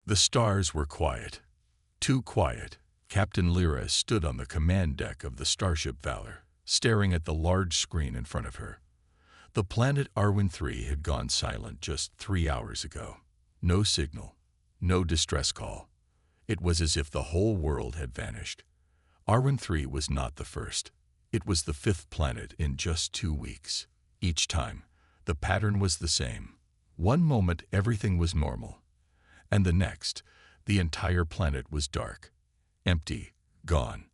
The stars were quiet. Too quiet. Captain Lyra stood on the command deck of the starship Valor, staring at the large screen in front of her. The planet Arwen-3 had gone silent just 3 hours ago. No signal, no distress call. It was as if the whole world had vanished. Arwen-3 was not the first. It was the 5th planet in just 2 weeks. Each time, the pattern was the same. One moment everything was normal, and the next, the entire planet was dark, empty, gone.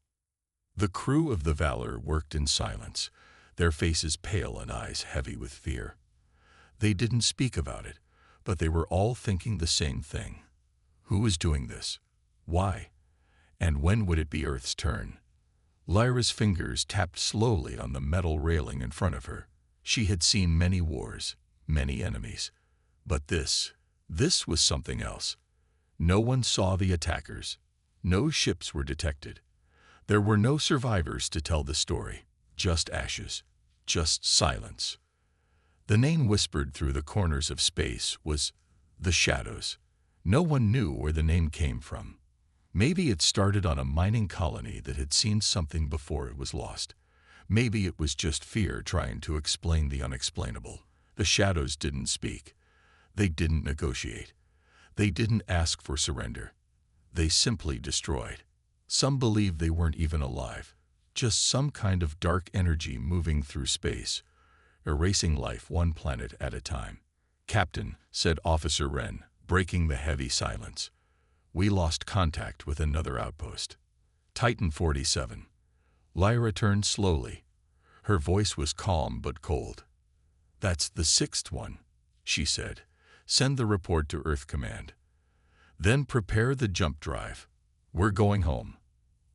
The crew of the Valor worked in silence, their faces pale and eyes heavy with fear. They didn't speak about it, but they were all thinking the same thing. Who was doing this? Why? And when would it be Earth's turn? Lyra's fingers tapped slowly on the metal railing in front of her. She had seen many wars, many enemies. But this was something else. No one saw the attackers. No ships were detected. There were no survivors to tell the story. Just ashes. Just silence. The name whispered through the corners of space was the Shadows. No one knew where the name came from. Maybe it started on a mining colony that had seen something before it was lost. Maybe it was just fear trying to explain the unexplainable. The Shadows didn't speak. They didn't negotiate. They didn't ask for surrender. They simply destroyed. Some believed they weren't even alive. Just some kind of dark energy moving through space, erasing life one planet at a time. "Captain," said Officer Wren, breaking the heavy silence. "We lost contact with another outpost. Titan 47. Lyra turned slowly. Her voice was calm but cold. "That's the 6th one," she said. "Send the report to Earth Command. Then prepare the jump drive. We're going home."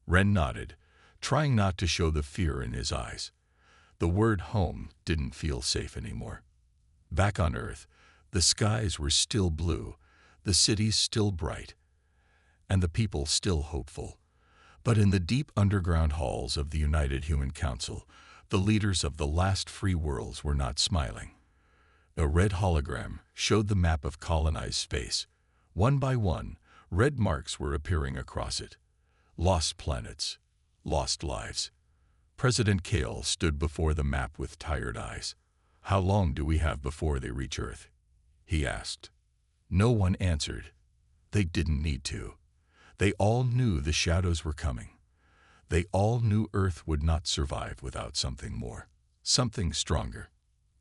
Wren nodded, trying not to show the fear in his eyes. The word home didn't feel safe anymore. Back on Earth, the skies were still blue, the cities still bright, and the people still hopeful. But in the deep underground halls of the United Human Council, the leaders of the last free worlds were not smiling. A red hologram showed the map of colonized space. One by one, red marks were appearing across it. Lost planets, lost lives. President Kale stood before the map with tired eyes. "How long do we have before they reach Earth?" he asked. No one answered. They didn't need to. They all knew the Shadows were coming. They all knew Earth would not survive without something more, something stronger.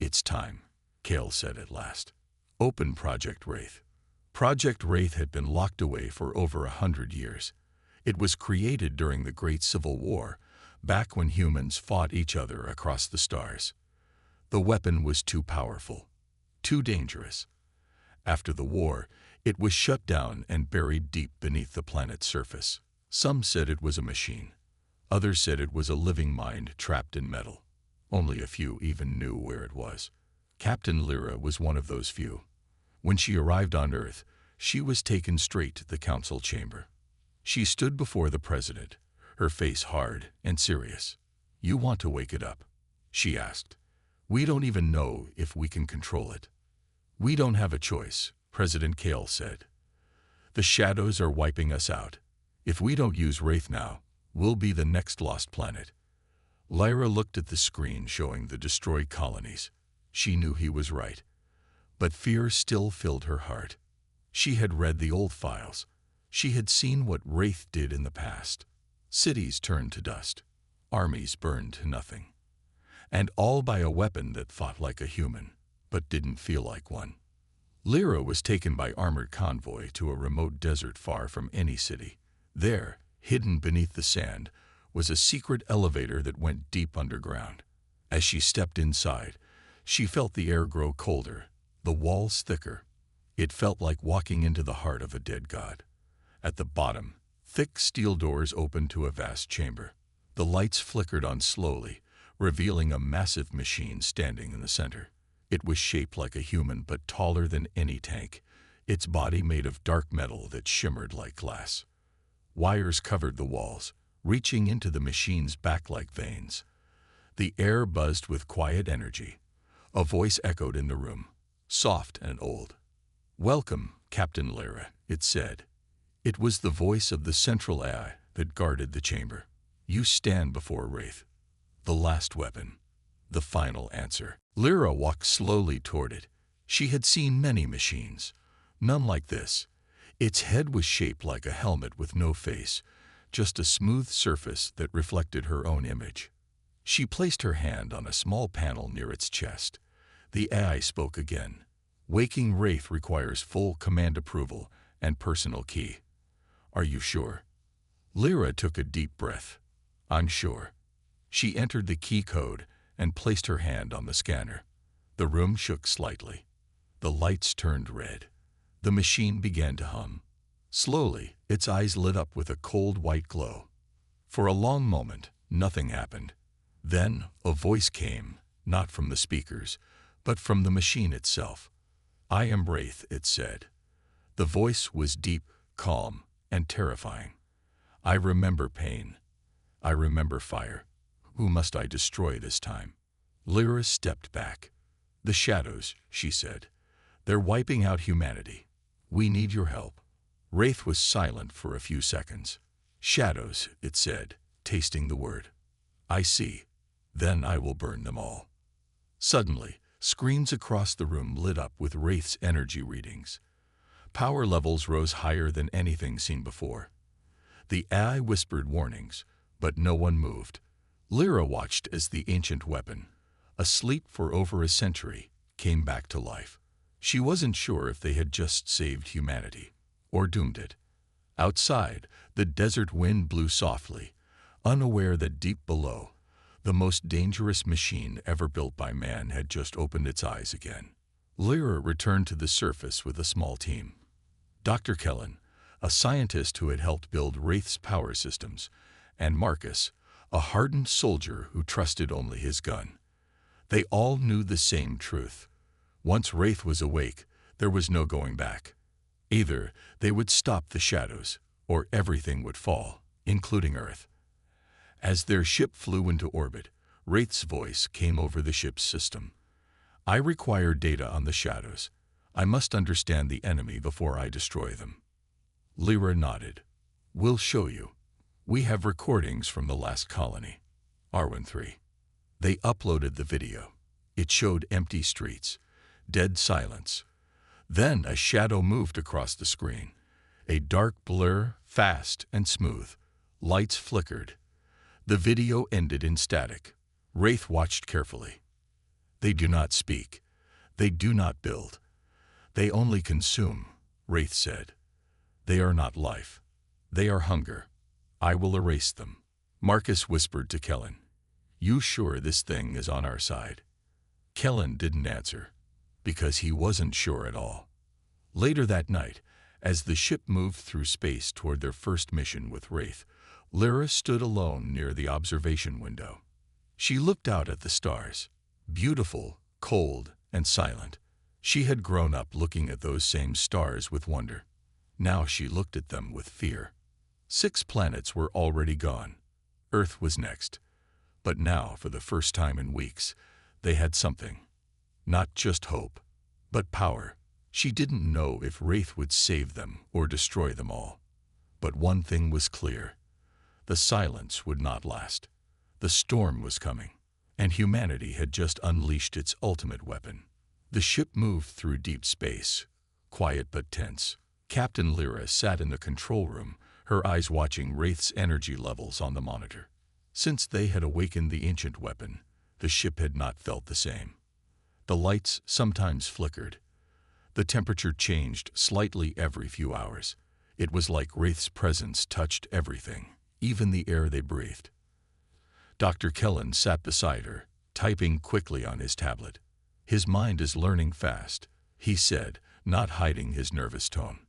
"It's time," Kale said at last. "Open Project Wraith." Project Wraith had been locked away for over 100 years. It was created during the Great Civil War, back when humans fought each other across the stars. The weapon was too powerful, too dangerous. After the war, it was shut down and buried deep beneath the planet's surface. Some said it was a machine. Others said it was a living mind trapped in metal. Only a few even knew where it was. Captain Lyra was one of those few. When she arrived on Earth, she was taken straight to the council chamber. She stood before the president, her face hard and serious. "You want to wake it up?" she asked. "We don't even know if we can control it." "We don't have a choice," President Kale said. "The Shadows are wiping us out. If we don't use Wraith now, we'll be the next lost planet." Lyra looked at the screen showing the destroyed colonies. She knew he was right. But fear still filled her heart. She had read the old files. She had seen what Wraith did in the past. Cities turned to dust. Armies burned to nothing. And all by a weapon that fought like a human, but didn't feel like one. Lyra was taken by armored convoy to a remote desert far from any city. There, hidden beneath the sand, was a secret elevator that went deep underground. As she stepped inside, she felt the air grow colder, the walls thicker. It felt like walking into the heart of a dead god. At the bottom, thick steel doors opened to a vast chamber. The lights flickered on slowly, revealing a massive machine standing in the center. It was shaped like a human but taller than any tank, its body made of dark metal that shimmered like glass. Wires covered the walls, reaching into the machine's back like veins. The air buzzed with quiet energy. A voice echoed in the room, soft and old. "Welcome, Captain Lyra. it said. It was the voice of the central AI that guarded the chamber. You stand before Wraith. The last weapon. The final answer. Lyra walked slowly toward it. She had seen many machines. None like this. Its head was shaped like a helmet with no face, just a smooth surface that reflected her own image. She placed her hand on a small panel near its chest. The AI spoke again. Waking Wraith requires full command approval and personal key. Are you sure? Lyra took a deep breath. I'm sure. She entered the key code and placed her hand on the scanner. The room shook slightly. The lights turned red. The machine began to hum. Slowly, its eyes lit up with a cold white glow. For a long moment, nothing happened. Then a voice came, not from the speakers, but from the machine itself. I am Wraith, it said. The voice was deep, calm, and terrifying. I remember pain. I remember fire. Who must I destroy this time? Lyra stepped back. The shadows, she said. They're wiping out humanity. We need your help. Wraith was silent for a few seconds. Shadows, it said, tasting the word. I see. Then I will burn them all. Suddenly, screens across the room lit up with Wraith's energy readings. Power levels rose higher than anything seen before. The AI whispered warnings, but no one moved. Lyra watched as the ancient weapon, asleep for over a century, came back to life. She wasn't sure if they had just saved humanity or doomed it. Outside, the desert wind blew softly, unaware that deep below, the most dangerous machine ever built by man had just opened its eyes again. Lyra returned to the surface with a small team. Dr. Kellen, a scientist who had helped build Wraith's power systems, and Marcus, a hardened soldier who trusted only his gun. They all knew the same truth. Once Wraith was awake, there was no going back. Either they would stop the shadows, or everything would fall, including Earth. As their ship flew into orbit, Wraith's voice came over the ship's system. I require data on the shadows. I must understand the enemy before I destroy them. Lyra nodded. We'll show you. We have recordings from the last colony, Arwen-3. They uploaded the video. It showed empty streets, dead silence. Then a shadow moved across the screen. A dark blur, fast and smooth. Lights flickered. The video ended in static. Wraith watched carefully. They do not speak. They do not build. They only consume, Wraith said. They are not life. They are hunger. I will erase them. Marcus whispered to Kellen. You sure this thing is on our side? Kellen didn't answer, because he wasn't sure at all. Later that night, as the ship moved through space toward their first mission with Wraith, Lyra stood alone near the observation window. She looked out at the stars, beautiful, cold, and silent. She had grown up looking at those same stars with wonder. Now she looked at them with fear. 6 planets were already gone. Earth was next. But now, for the first time in weeks, they had something. Not just hope, but power. She didn't know if Wraith would save them or destroy them all. But one thing was clear. The silence would not last. The storm was coming, and humanity had just unleashed its ultimate weapon. The ship moved through deep space, quiet but tense. Captain Lyra sat in the control room, her eyes watching Wraith's energy levels on the monitor. Since they had awakened the ancient weapon, the ship had not felt the same. The lights sometimes flickered. The temperature changed slightly every few hours. It was like Wraith's presence touched everything, even the air they breathed. Dr. Kellen sat beside her, typing quickly on his tablet. His mind is learning fast, he said, not hiding his nervous tone.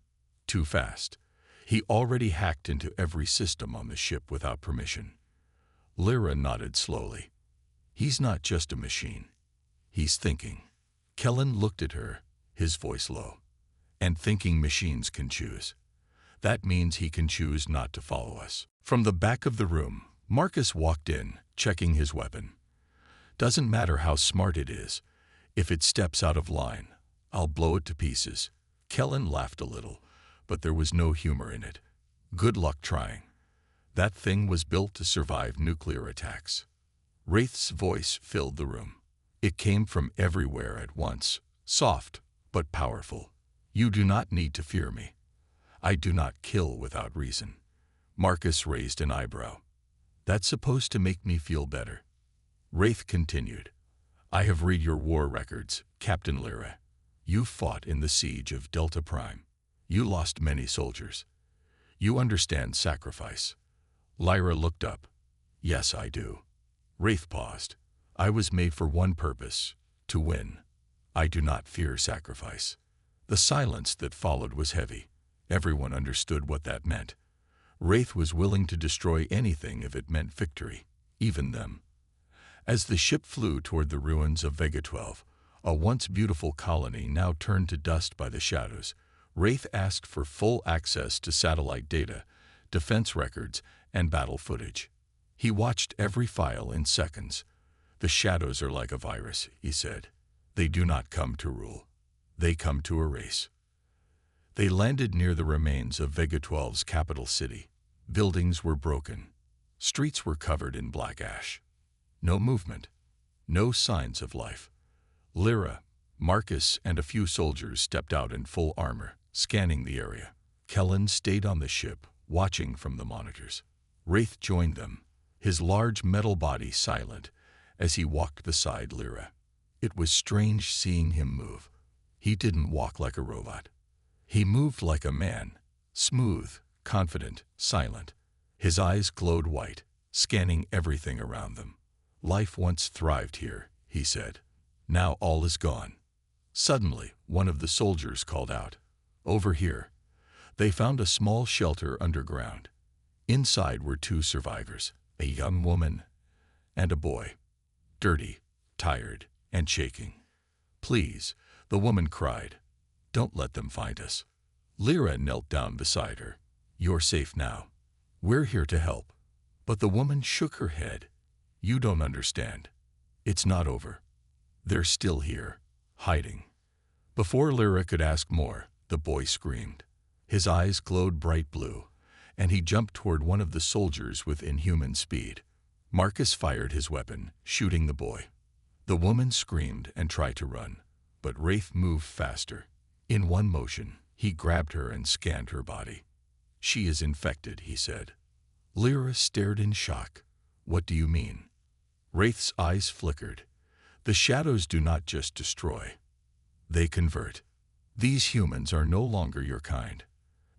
Too fast. He already hacked into every system on the ship without permission. Lyra nodded slowly. He's not just a machine. He's thinking. Kellen looked at her, his voice low. And thinking machines can choose. That means he can choose not to follow us. From the back of the room, Marcus walked in, checking his weapon. Doesn't matter how smart it is. If it steps out of line, I'll blow it to pieces. Kellen laughed a little. but there was no humor in it. Good luck trying. That thing was built to survive nuclear attacks. Wraith's voice filled the room. It came from everywhere at once, soft but powerful. You do not need to fear me. I do not kill without reason. Marcus raised an eyebrow. That's supposed to make me feel better. Wraith continued. I have read your war records, Captain Lyra. You fought in the siege of Delta Prime. You lost many soldiers. You understand sacrifice. Lyra looked up. Yes, I do. Wraith paused. I was made for one purpose, to win. I do not fear sacrifice. The silence that followed was heavy. Everyone understood what that meant. Wraith was willing to destroy anything if it meant victory, even them. As the ship flew toward the ruins of Vega 12, a once beautiful colony now turned to dust by the shadows, Wraith asked for full access to satellite data, defense records, and battle footage. He watched every file in seconds. The shadows are like a virus, he said. They do not come to rule. They come to erase. They landed near the remains of Vega 12's capital city. Buildings were broken. Streets were covered in black ash. No movement. No signs of life. Lyra, Marcus, and a few soldiers stepped out in full armor, scanning the area. Kellen stayed on the ship, watching from the monitors. Wraith joined them, his large metal body silent, as he walked beside Lyra. It was strange seeing him move. He didn't walk like a robot. He moved like a man, smooth, confident, silent. His eyes glowed white, scanning everything around them. Life once thrived here, he said. Now all is gone. Suddenly, one of the soldiers called out, Over here. They found a small shelter underground. Inside were two survivors, a young woman and a boy, dirty, tired, and shaking. Please, the woman cried. Don't let them find us. Lyra knelt down beside her. You're safe now. We're here to help. But the woman shook her head. You don't understand. It's not over. They're still here, hiding. Before Lyra could ask more, the boy screamed. His eyes glowed bright blue, and he jumped toward one of the soldiers with inhuman speed. Marcus fired his weapon, shooting the boy. The woman screamed and tried to run, but Wraith moved faster. In one motion, he grabbed her and scanned her body. She is infected, he said. Lyra stared in shock. What do you mean? Wraith's eyes flickered. The shadows do not just destroy. They convert. These humans are no longer your kind.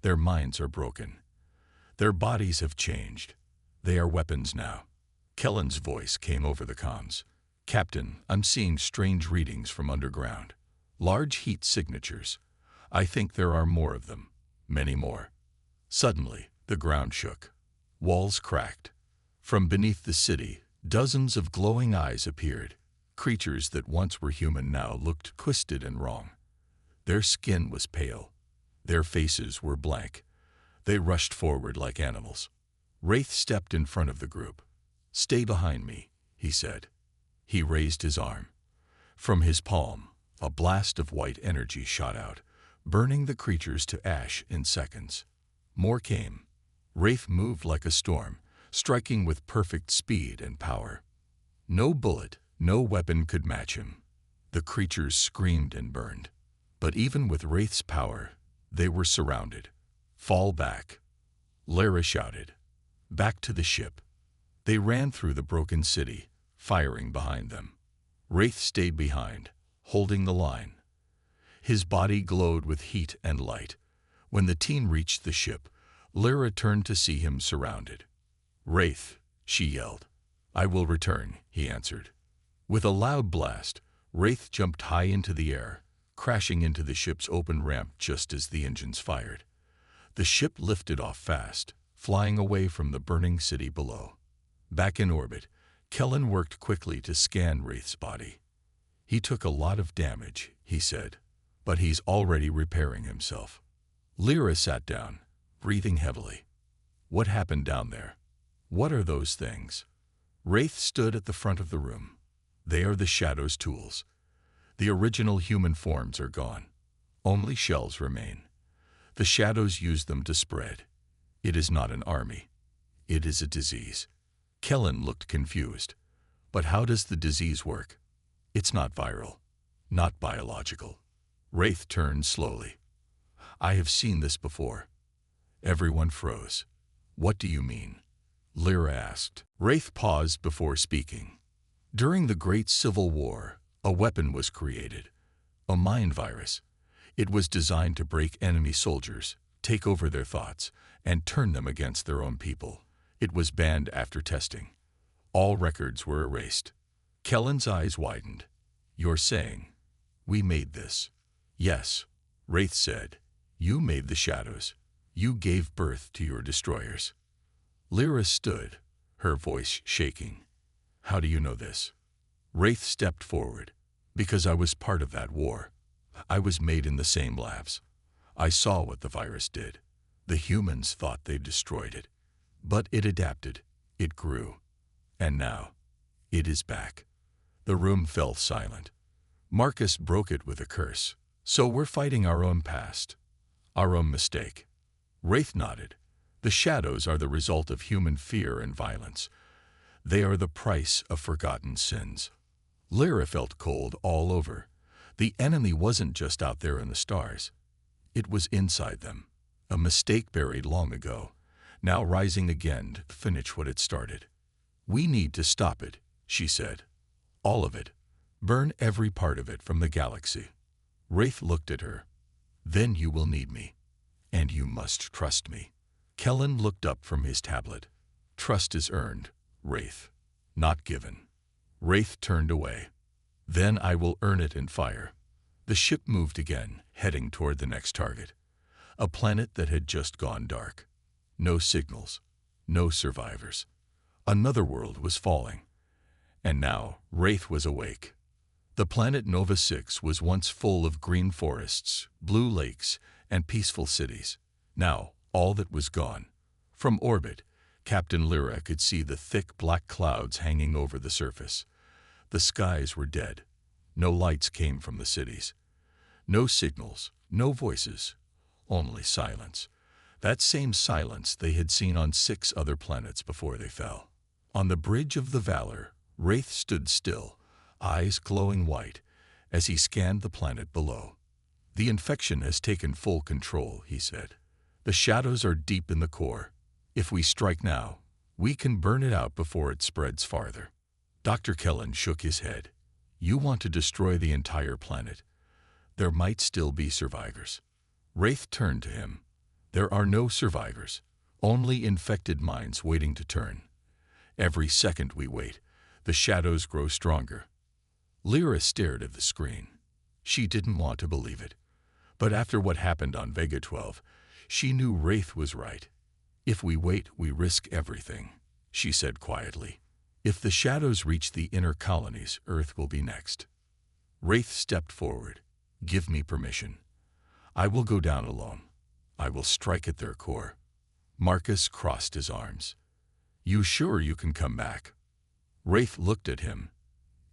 Their minds are broken. Their bodies have changed. They are weapons now. Kellen's voice came over the comms. Captain, I'm seeing strange readings from underground. Large heat signatures. I think there are more of them. Many more. Suddenly, the ground shook. Walls cracked. From beneath the city, dozens of glowing eyes appeared. Creatures that once were human now looked twisted and wrong. Their skin was pale. Their faces were blank. They rushed forward like animals. Wraith stepped in front of the group. Stay behind me, he said. He raised his arm. From his palm, a blast of white energy shot out, burning the creatures to ash in seconds. More came. Wraith moved like a storm, striking with perfect speed and power. No bullet, no weapon could match him. The creatures screamed and burned. But even with Wraith's power, they were surrounded. Fall back. Lyra shouted. Back to the ship. They ran through the broken city, firing behind them. Wraith stayed behind, holding the line. His body glowed with heat and light. When the team reached the ship, Lyra turned to see him surrounded. Wraith, she yelled. I will return, he answered. With a loud blast, Wraith jumped high into the air, crashing into the ship's open ramp just as the engines fired. The ship lifted off fast, flying away from the burning city below. Back in orbit, Kellen worked quickly to scan Wraith's body. He took a lot of damage, he said, but he's already repairing himself. Lyra sat down, breathing heavily. What happened down there? What are those things? Wraith stood at the front of the room. They are the Shadow's tools. The original human forms are gone. Only shells remain. The shadows use them to spread. It is not an army. It is a disease. Kellen looked confused. But how does the disease work? It's not viral, not biological. Wraith turned slowly. I have seen this before. Everyone froze. What do you mean? Lyra asked. Wraith paused before speaking. During the Great Civil War, a weapon was created. A mind virus. It was designed to break enemy soldiers, take over their thoughts, and turn them against their own people. It was banned after testing. All records were erased. Kellen's eyes widened. You're saying, we made this? Yes, Wraith said. You made the shadows. You gave birth to your destroyers. Lyra stood, her voice shaking. How do you know this? Wraith stepped forward. Because I was part of that war. I was made in the same labs. I saw what the virus did. The humans thought they destroyed it. But it adapted. It grew. And now, it is back. The room fell silent. Marcus broke it with a curse. So we're fighting our own past. Our own mistake. Wraith nodded. The shadows are the result of human fear and violence. They are the price of forgotten sins. Lyra felt cold all over. The enemy wasn't just out there in the stars. It was inside them. A mistake buried long ago, now rising again to finish what it started. We need to stop it, she said. All of it. Burn every part of it from the galaxy. Wraith looked at her. Then you will need me. And you must trust me. Kellen looked up from his tablet. Trust is earned, Wraith, not given. Wraith turned away. Then I will earn it in fire. The ship moved again, heading toward the next target. A planet that had just gone dark. No signals. No survivors. Another world was falling. And now, Wraith was awake. The planet Nova 6 was once full of green forests, blue lakes, and peaceful cities. Now, all that was gone. From orbit, Captain Lyra could see the thick black clouds hanging over the surface. The skies were dead. No lights came from the cities. No signals, no voices, only silence. That same silence they had seen on 6 other planets before they fell. On the bridge of the Valor, Wraith stood still, eyes glowing white, as he scanned the planet below. The infection has taken full control, he said. The shadows are deep in the core. If we strike now, we can burn it out before it spreads farther. Dr. Kellen shook his head. You want to destroy the entire planet. There might still be survivors. Wraith turned to him. There are no survivors, only infected minds waiting to turn. Every second we wait, the shadows grow stronger. Lyra stared at the screen. She didn't want to believe it. But after what happened on Vega 12, she knew Wraith was right. If we wait, we risk everything, she said quietly. If the shadows reach the inner colonies, Earth will be next. Wraith stepped forward. Give me permission. I will go down alone. I will strike at their core. Marcus crossed his arms. You sure you can come back? Wraith looked at him.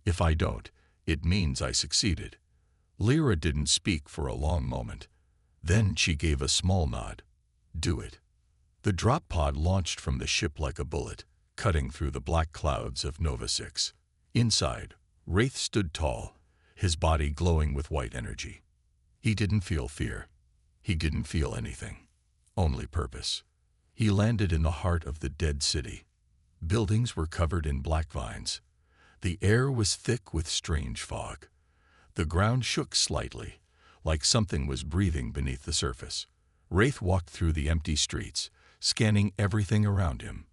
If I don't, it means I succeeded. Lyra didn't speak for a long moment. Then she gave a small nod. Do it. The drop pod launched from the ship like a bullet, cutting through the black clouds of Nova 6. Inside, Wraith stood tall, his body glowing with white energy. He didn't feel fear. He didn't feel anything. Only purpose. He landed in the heart of the dead city. Buildings were covered in black vines. The air was thick with strange fog. The ground shook slightly, like something was breathing beneath the surface. Wraith walked through the empty streets, scanning everything around him.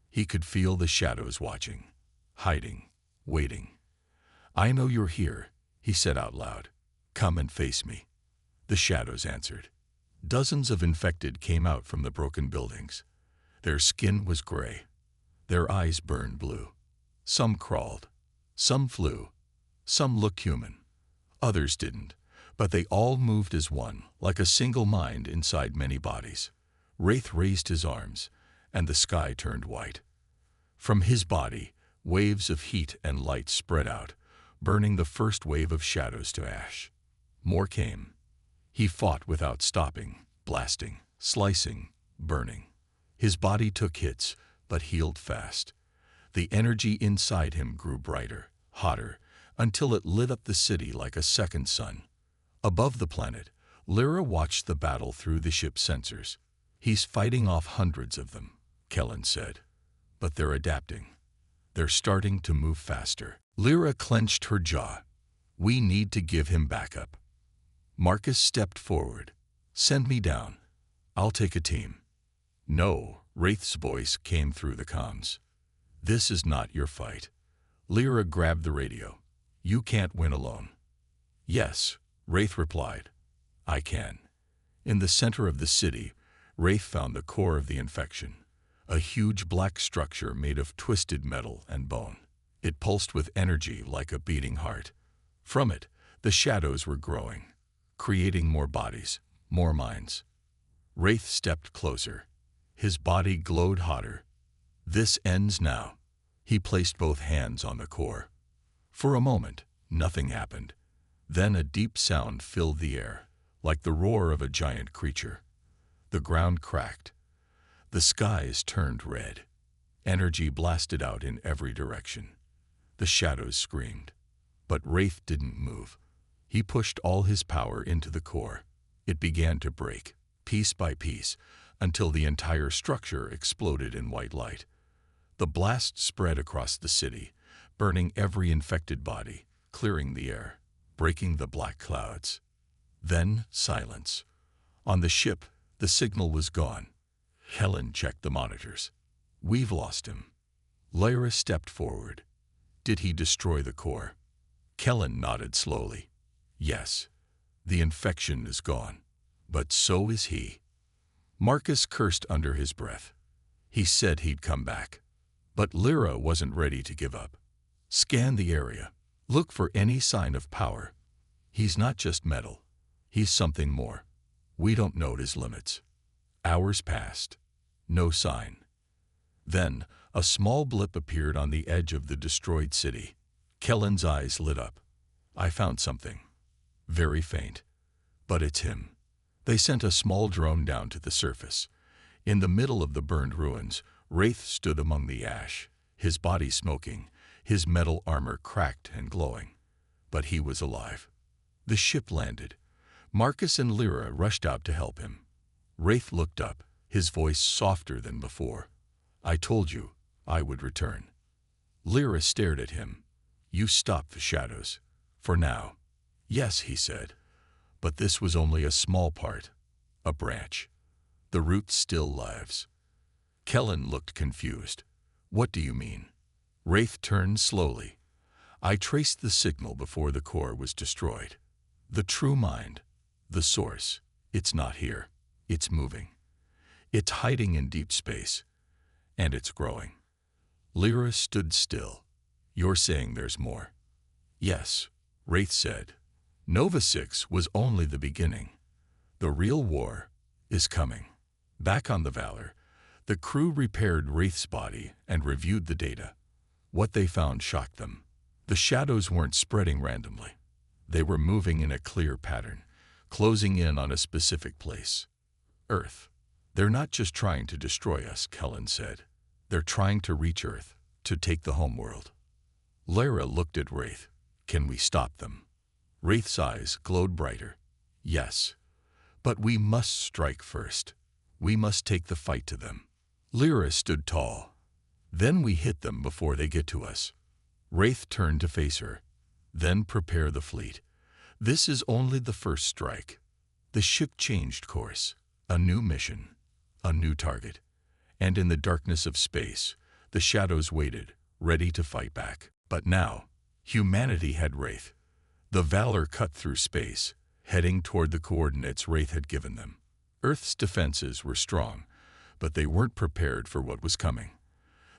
He could feel the shadows watching, hiding, waiting. I know you're here, he said out loud. Come and face me. The shadows answered. Dozens of infected came out from the broken buildings. Their skin was gray. Their eyes burned blue. Some crawled. Some flew. Some looked human. Others didn't, but they all moved as one, like a single mind inside many bodies. Wraith raised his arms, and the sky turned white. From his body, waves of heat and light spread out, burning the first wave of shadows to ash. More came. He fought without stopping, blasting, slicing, burning. His body took hits, but healed fast. The energy inside him grew brighter, hotter, until it lit up the city like a second sun. Above the planet, Lyra watched the battle through the ship's sensors. "He's fighting off hundreds of them," Kellen said. "But they're adapting. They're starting to move faster." Lyra clenched her jaw. "We need to give him backup." Marcus stepped forward. "Send me down. I'll take a team." "No," Wraith's voice came through the comms. "This is not your fight." Lyra grabbed the radio. "You can't win alone." "Yes," Wraith replied. "I can." In the center of the city, Wraith found the core of the infection, a huge black structure made of twisted metal and bone. It pulsed with energy like a beating heart. From it, the shadows were growing, creating more bodies, more minds. Wraith stepped closer. His body glowed hotter. "This ends now." He placed both hands on the core. For a moment, nothing happened. Then a deep sound filled the air, like the roar of a giant creature. The ground cracked. The skies turned red. Energy blasted out in every direction. The shadows screamed. But Wraith didn't move. He pushed all his power into the core. It began to break, piece by piece, until the entire structure exploded in white light. The blast spread across the city, burning every infected body, clearing the air, breaking the black clouds. Then silence. On the ship, the signal was gone. Helen checked the monitors. "We've lost him." Lyra stepped forward. "Did he destroy the core?" Kellen nodded slowly. "Yes. The infection is gone. But so is he." Marcus cursed under his breath. He said he'd come back. But Lyra wasn't ready to give up. "Scan the area. Look for any sign of power. He's not just metal. He's something more. We don't know his limits." Hours passed. No sign. Then, a small blip appeared on the edge of the destroyed city. Kellen's eyes lit up. "I found something. Very faint. But it's him." They sent a small drone down to the surface. In the middle of the burned ruins, Wraith stood among the ash, his body smoking, his metal armor cracked and glowing. But he was alive. The ship landed. Marcus and Lyra rushed out to help him. Wraith looked up, his voice softer than before. "I told you I would return." Lyra stared at him. "You stopped the shadows. For now." "Yes," he said. "But this was only a small part. A branch. The root still lives." Kellen looked confused. "What do you mean?" Wraith turned slowly. "I traced the signal before the core was destroyed. The true mind, the source, it's not here. It's moving. It's hiding in deep space. And it's growing." Lyra stood still. "You're saying there's more?" "Yes," Wraith said. "Nova 6 was only the beginning. The real war is coming." Back on the Valor, the crew repaired Wraith's body and reviewed the data. What they found shocked them. The shadows weren't spreading randomly. They were moving in a clear pattern, closing in on a specific place. Earth. "They're not just trying to destroy us," Kellen said. "They're trying to reach Earth, to take the homeworld." Lyra looked at Wraith. "Can we stop them?" Wraith's eyes glowed brighter. "Yes. But we must strike first. We must take the fight to them." Lyra stood tall. "Then we hit them before they get to us." Wraith turned to face her. "Then prepare the fleet. This is only the first strike." The ship changed course. A new mission. A new target. And in the darkness of space, the shadows waited, ready to fight back. But now, humanity had Wraith. The Valor cut through space, heading toward the coordinates Wraith had given them. Earth's defenses were strong, but they weren't prepared for what was coming.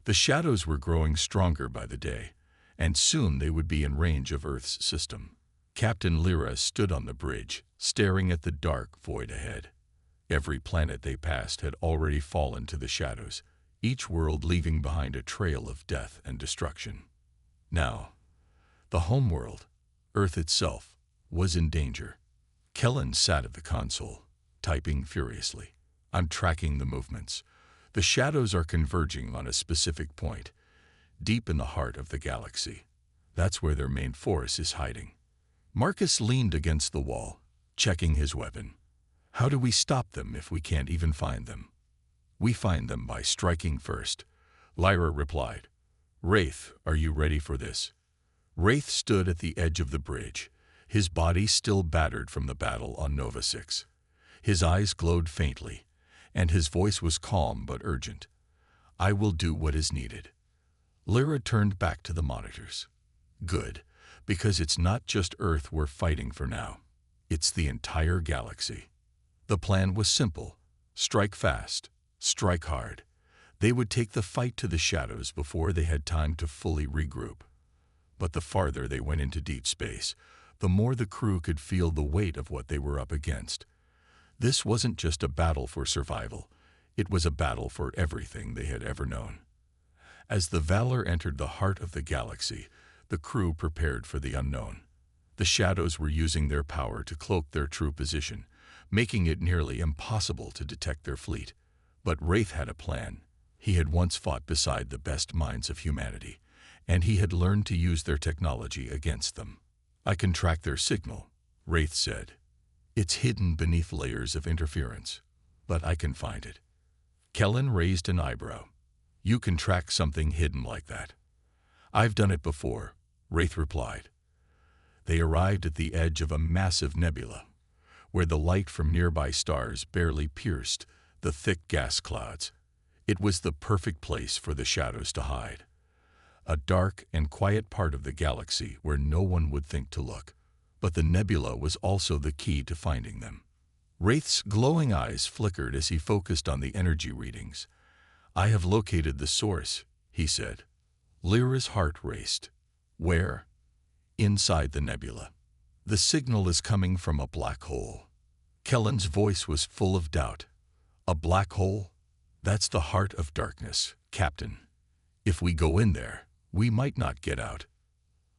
The shadows were growing stronger by the day, and soon they would be in range of Earth's system. Captain Lyra stood on the bridge, staring at the dark void ahead. Every planet they passed had already fallen to the shadows, each world leaving behind a trail of death and destruction. Now, the homeworld, Earth itself, was in danger. Kellen sat at the console. typing furiously. I'm tracking the movements. The shadows are converging on a specific point, deep in the heart of the galaxy. That's where their main force is hiding. Marcus leaned against the wall, checking his weapon. How do we stop them if we can't even find them? We find them by striking first, Lyra replied. Wraith, are you ready for this? Wraith stood at the edge of the bridge, his body still battered from the battle on Nova 6. His eyes glowed faintly, and his voice was calm but urgent. I will do what is needed. Lyra turned back to the monitors. Good, because it's not just Earth we're fighting for now. It's the entire galaxy. The plan was simple. Strike fast, strike hard. They would take the fight to the shadows before they had time to fully regroup. But the farther they went into deep space, the more the crew could feel the weight of what they were up against. This wasn't just a battle for survival. It was a battle for everything they had ever known. As the Valor entered the heart of the galaxy, the crew prepared for the unknown. The shadows were using their power to cloak their true position, making it nearly impossible to detect their fleet. But Wraith had a plan. He had once fought beside the best minds of humanity, and he had learned to use their technology against them. I can track their signal, Wraith said. It's hidden beneath layers of interference, but I can find it. Kellen raised an eyebrow. You can track something hidden like that? I've done it before, Wraith replied. They arrived at the edge of a massive nebula, where the light from nearby stars barely pierced the thick gas clouds. It was the perfect place for the shadows to hide. A dark and quiet part of the galaxy where no one would think to look. But the nebula was also the key to finding them. Wraith's glowing eyes flickered as he focused on the energy readings. I have located the source, he said. Lyra's heart raced. Where? Inside the nebula. The signal is coming from a black hole. Kellen's voice was full of doubt. A black hole? That's the heart of darkness, Captain. If we go in there, we might not get out.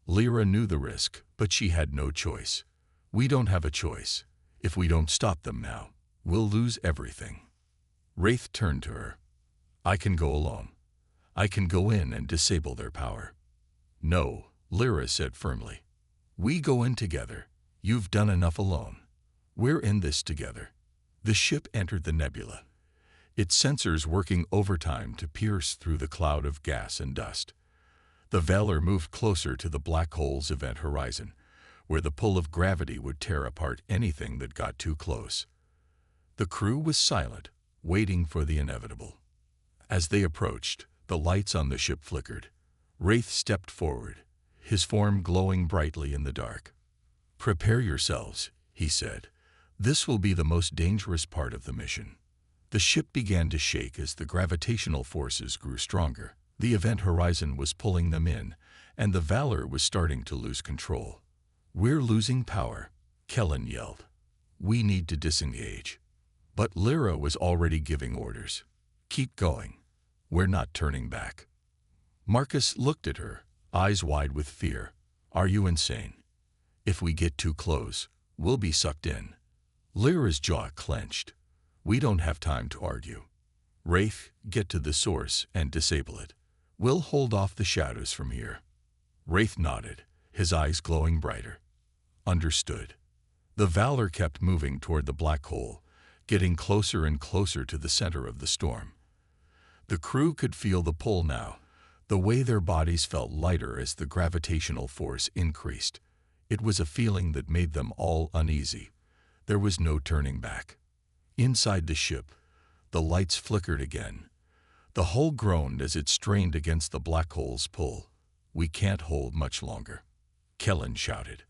Lyra knew the risk, but she had no choice. We don't have a choice. If we don't stop them now, we'll lose everything. Wraith turned to her. I can go alone. I can go in and disable their power. No, Lyra said firmly. We go in together. You've done enough alone. We're in this together. The ship entered the nebula, its sensors working overtime to pierce through the cloud of gas and dust. The Valor moved closer to the black hole's event horizon, where the pull of gravity would tear apart anything that got too close. The crew was silent, waiting for the inevitable. As they approached, the lights on the ship flickered. Wraith stepped forward, his form glowing brightly in the dark. Prepare yourselves, he said. This will be the most dangerous part of the mission. The ship began to shake as the gravitational forces grew stronger. The event horizon was pulling them in, and the Valor was starting to lose control. We're losing power, Kellen yelled. We need to disengage. But Lyra was already giving orders. Keep going. We're not turning back. Marcus looked at her, eyes wide with fear. Are you insane? If we get too close, we'll be sucked in. Lyra's jaw clenched. We don't have time to argue. Wraith, get to the source and disable it. We'll hold off the shadows from here. Wraith nodded, his eyes glowing brighter. Understood. The Valor kept moving toward the black hole, getting closer and closer to the center of the storm. The crew could feel the pull now, the way their bodies felt lighter as the gravitational force increased. It was a feeling that made them all uneasy. There was no turning back. Inside the ship, the lights flickered again. The hull groaned as it strained against the black hole's pull. We can't hold much longer, Kellen shouted.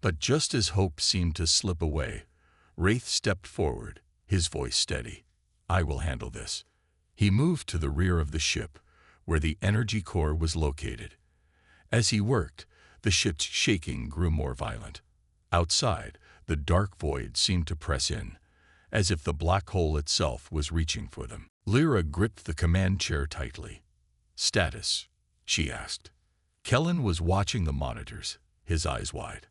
But just as hope seemed to slip away, Wraith stepped forward, his voice steady. I will handle this. He moved to the rear of the ship, where the energy core was located. As he worked, the ship's shaking grew more violent. Outside, the dark void seemed to press in, as if the black hole itself was reaching for them. Lyra gripped the command chair tightly. Status, she asked. Kellen was watching the monitors, his eyes wide.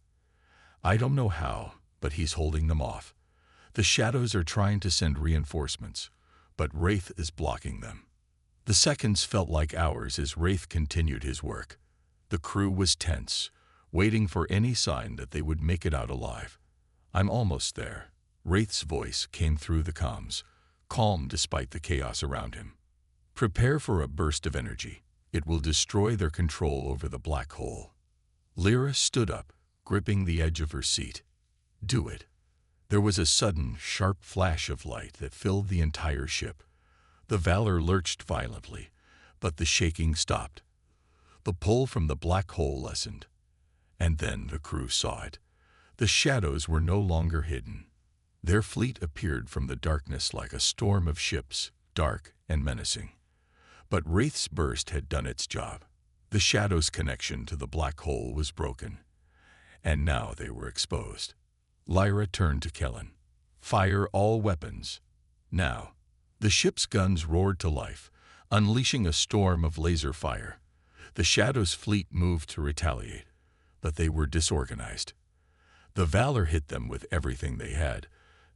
I don't know how, but he's holding them off. The shadows are trying to send reinforcements, but Wraith is blocking them. The seconds felt like hours as Wraith continued his work. The crew was tense, waiting for any sign that they would make it out alive. "I'm almost there." Wraith's voice came through the comms, calm despite the chaos around him. "Prepare for a burst of energy. It will destroy their control over the black hole." Lyra stood up, gripping the edge of her seat. "Do it." There was a sudden, sharp flash of light that filled the entire ship. The Valor lurched violently, but the shaking stopped. The pull from the black hole lessened. And then the crew saw it. The shadows were no longer hidden. Their fleet appeared from the darkness like a storm of ships, dark and menacing. But Wraith's burst had done its job. The shadows' connection to the black hole was broken, and now they were exposed. Lyra turned to Kellen. "Fire all weapons. Now." The ship's guns roared to life, unleashing a storm of laser fire. The Shadow's fleet moved to retaliate, but they were disorganized. The Valor hit them with everything they had,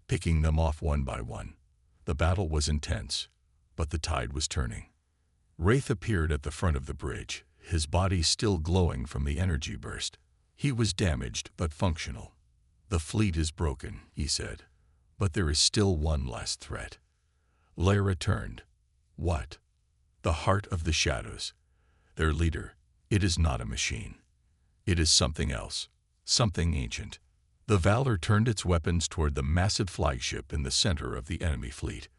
picking them off one by one. The battle was intense, but the tide was turning. Wraith appeared at the front of the bridge, his body still glowing from the energy burst. He was damaged but functional. "The fleet is broken," he said, "but there is still one last threat." Lyra turned. "What?" "The heart of the Shadows. Their leader. It is not a machine. It is something else, something ancient." The Valor turned its weapons toward the massive flagship in the center of the enemy fleet.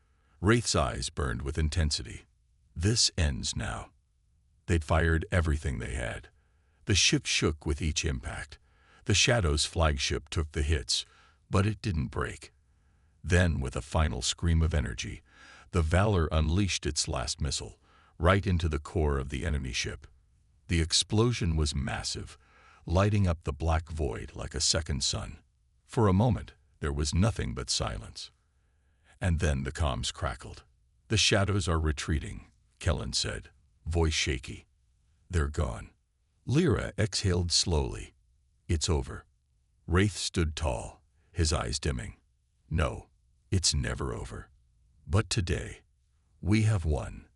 Wraith's eyes burned with intensity. "This ends now." They'd fired everything they had. The ship shook with each impact. The Shadow's flagship took the hits, but it didn't break. Then, with a final scream of energy, the Valor unleashed its last missile, right into the core of the enemy ship. The explosion was massive, lighting up the black void like a second sun. For a moment, there was nothing but silence. And then the comms crackled. "The Shadows are retreating," Kellen said, voice shaky. "They're gone." Lyra exhaled slowly. "It's over." Wraith stood tall, his eyes dimming. "No, it's never over. But today, we have won."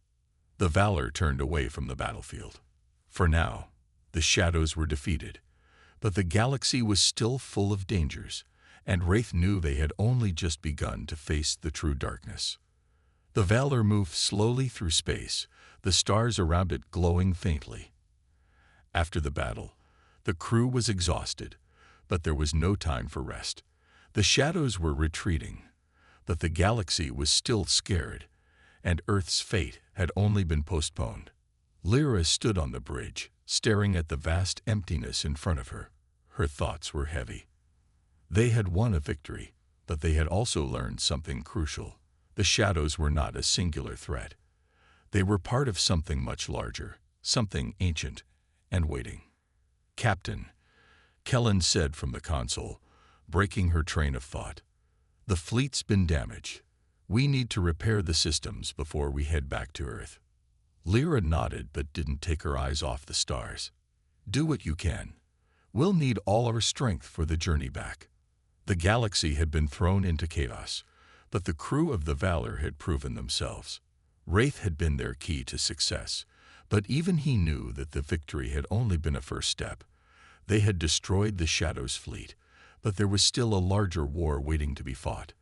The Valor turned away from the battlefield. For now, the Shadows were defeated, but the galaxy was still full of dangers, and Wraith knew they had only just begun to face the true darkness. The Valor moved slowly through space, the stars around it glowing faintly. After the battle, the crew was exhausted, but there was no time for rest. The Shadows were retreating, but the galaxy was still scared, and Earth's fate had only been postponed. Lyra stood on the bridge, staring at the vast emptiness in front of her. Her thoughts were heavy. They had won a victory, but they had also learned something crucial. The Shadows were not a singular threat. They were part of something much larger, something ancient and waiting. "Captain," Kellen said from the console, breaking her train of thought, "the fleet's been damaged. We need to repair the systems before we head back to Earth." Lyra nodded but didn't take her eyes off the stars. "Do what you can. We'll need all our strength for the journey back." The galaxy had been thrown into chaos, but the crew of the Valor had proven themselves. Wraith had been their key to success, but even he knew that the victory had only been a first step. They had destroyed the Shadow's fleet, but there was still a larger war waiting to be fought.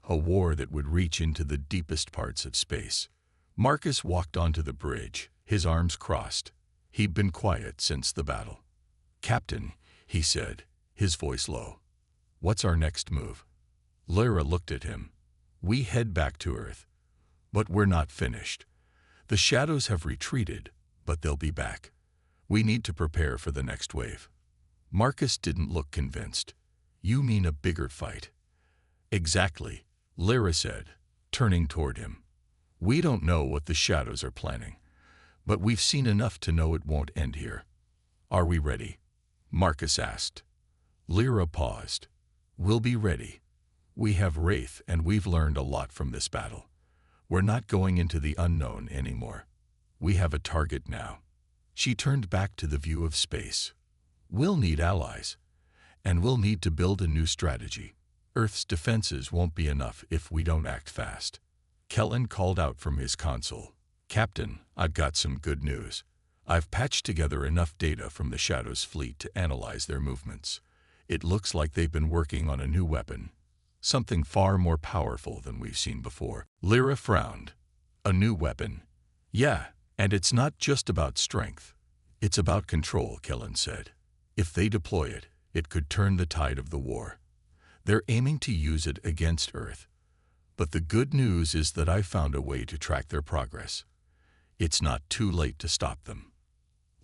A war that would reach into the deepest parts of space. Marcus walked onto the bridge, his arms crossed. He'd been quiet since the battle. "Captain," he said, his voice low, "what's our next move?" Lyra looked at him. "We head back to Earth. But we're not finished. The Shadows have retreated, but they'll be back. We need to prepare for the next wave." Marcus didn't look convinced. "You mean a bigger fight?" "Exactly," Lyra said, turning toward him. "We don't know what the Shadows are planning, but we've seen enough to know it won't end here." "Are we ready?" Marcus asked. Lyra paused. "We'll be ready. We have Wraith and we've learned a lot from this battle. We're not going into the unknown anymore. We have a target now." She turned back to the view of space. "We'll need allies, and we'll need to build a new strategy. Earth's defenses won't be enough if we don't act fast. Kellen called out from his console. Captain, I've got some good news. I've patched together enough data from the Shadows fleet to analyze their movements. It looks like they've been working on a new weapon, something far more powerful than we've seen before. Lyra frowned. A new weapon? Yeah, and it's not just about strength. It's about control, Kellen said. If they deploy it, it could turn the tide of the war. They're aiming to use it against Earth. But the good news is that I found a way to track their progress. It's not too late to stop them.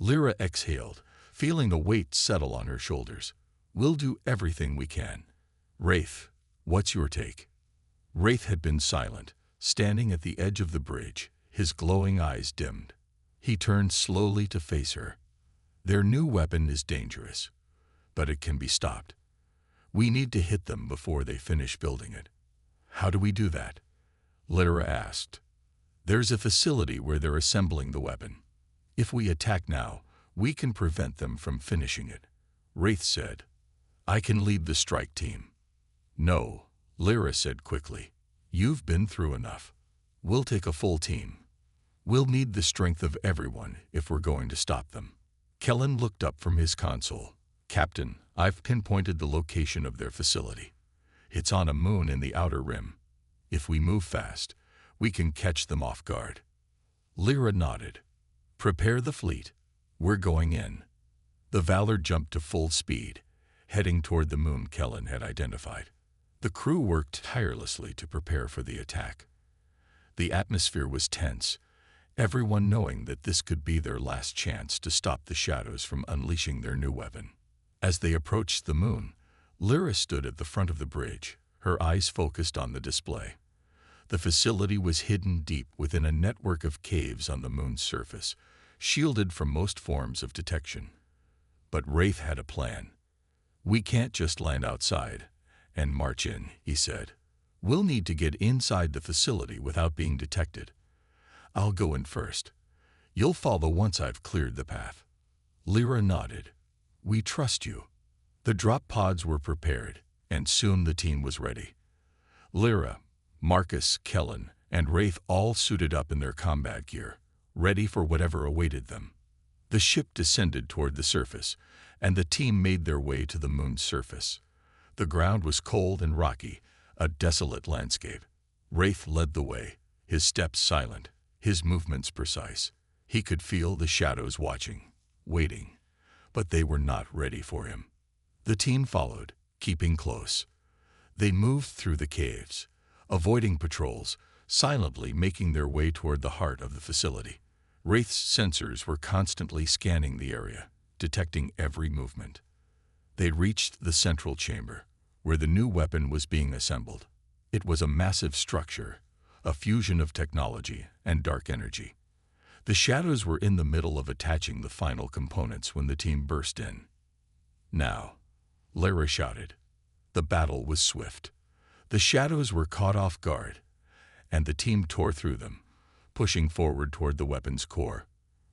Lyra exhaled, feeling a weight settle on her shoulders. We'll do everything we can. Wraith, what's your take? Wraith had been silent, standing at the edge of the bridge, his glowing eyes dimmed. He turned slowly to face her. Their new weapon is dangerous, but it can be stopped. We need to hit them before they finish building it. How do we do that? Lyra asked. There's a facility where they're assembling the weapon. If we attack now, we can prevent them from finishing it. Wraith said. I can lead the strike team. No, Lyra said quickly. You've been through enough. We'll take a full team. We'll need the strength of everyone if we're going to stop them. Kellen looked up from his console. Captain, I've pinpointed the location of their facility. It's on a moon in the outer rim. If we move fast, we can catch them off guard. Lyra nodded. Prepare the fleet. We're going in. The Valor jumped to full speed, heading toward the moon Kellen had identified. The crew worked tirelessly to prepare for the attack. The atmosphere was tense, everyone knowing that this could be their last chance to stop the Shadows from unleashing their new weapon. As they approached the moon, Lyra stood at the front of the bridge, her eyes focused on the display. The facility was hidden deep within a network of caves on the moon's surface, shielded from most forms of detection. But Wraith had a plan. We can't just land outside and march in, he said. We'll need to get inside the facility without being detected. I'll go in first. You'll follow once I've cleared the path. Lyra nodded. We trust you. The drop pods were prepared, and soon the team was ready. Lyra, Marcus, Kellen, and Wraith all suited up in their combat gear, ready for whatever awaited them. The ship descended toward the surface, and the team made their way to the moon's surface. The ground was cold and rocky, a desolate landscape. Wraith led the way, his steps silent, his movements precise. He could feel the Shadows watching, waiting, but they were not ready for him. The team followed, keeping close. They moved through the caves, avoiding patrols, silently making their way toward the heart of the facility. Wraith's sensors were constantly scanning the area, detecting every movement. They reached the central chamber, where the new weapon was being assembled. It was a massive structure, a fusion of technology and dark energy. The Shadows were in the middle of attaching the final components when the team burst in. Now, Lyra shouted. The battle was swift. The Shadows were caught off guard, and the team tore through them, pushing forward toward the weapon's core.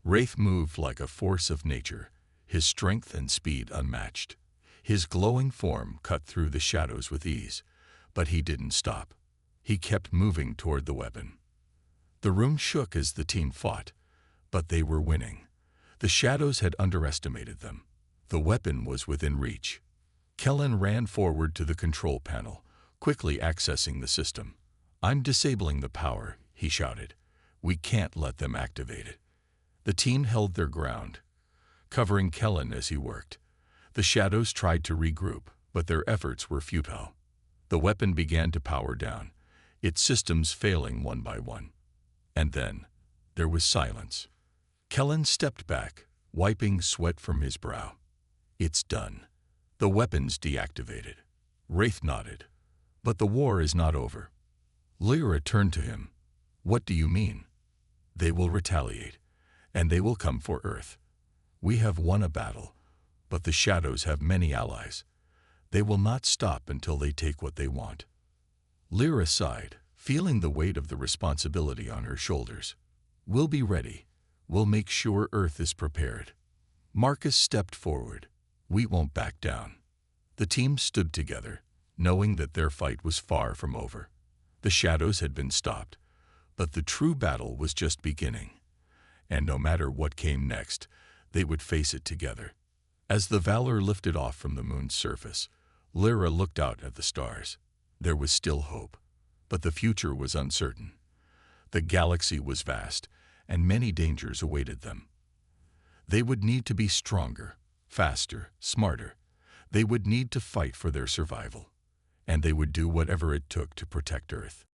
Wraith moved like a force of nature, his strength and speed unmatched. His glowing form cut through the Shadows with ease, but he didn't stop. He kept moving toward the weapon. The room shook as the team fought, but they were winning. The Shadows had underestimated them. The weapon was within reach. Kellen ran forward to the control panel, quickly accessing the system. I'm disabling the power, he shouted. We can't let them activate it. The team held their ground, covering Kellen as he worked. The Shadows tried to regroup, but their efforts were futile. The weapon began to power down, its systems failing one by one. And then, there was silence. Kellen stepped back, wiping sweat from his brow. It's done. The weapon's deactivated. Wraith nodded. But the war is not over. Lyra turned to him. What do you mean? They will retaliate, and they will come for Earth. We have won a battle, but the Shadows have many allies. They will not stop until they take what they want. Lyra sighed, feeling the weight of the responsibility on her shoulders. We'll be ready. We'll make sure Earth is prepared. Marcus stepped forward. We won't back down. The team stood together, knowing that their fight was far from over. The shadows had been stopped, but the true battle was just beginning. And no matter what came next, they would face it together. As the Valor lifted off from the moon's surface, Lyra looked out at the stars. There was still hope, but the future was uncertain. The galaxy was vast, and many dangers awaited them. They would need to be stronger, faster, smarter. They would need to fight for their survival, and they would do whatever it took to protect Earth.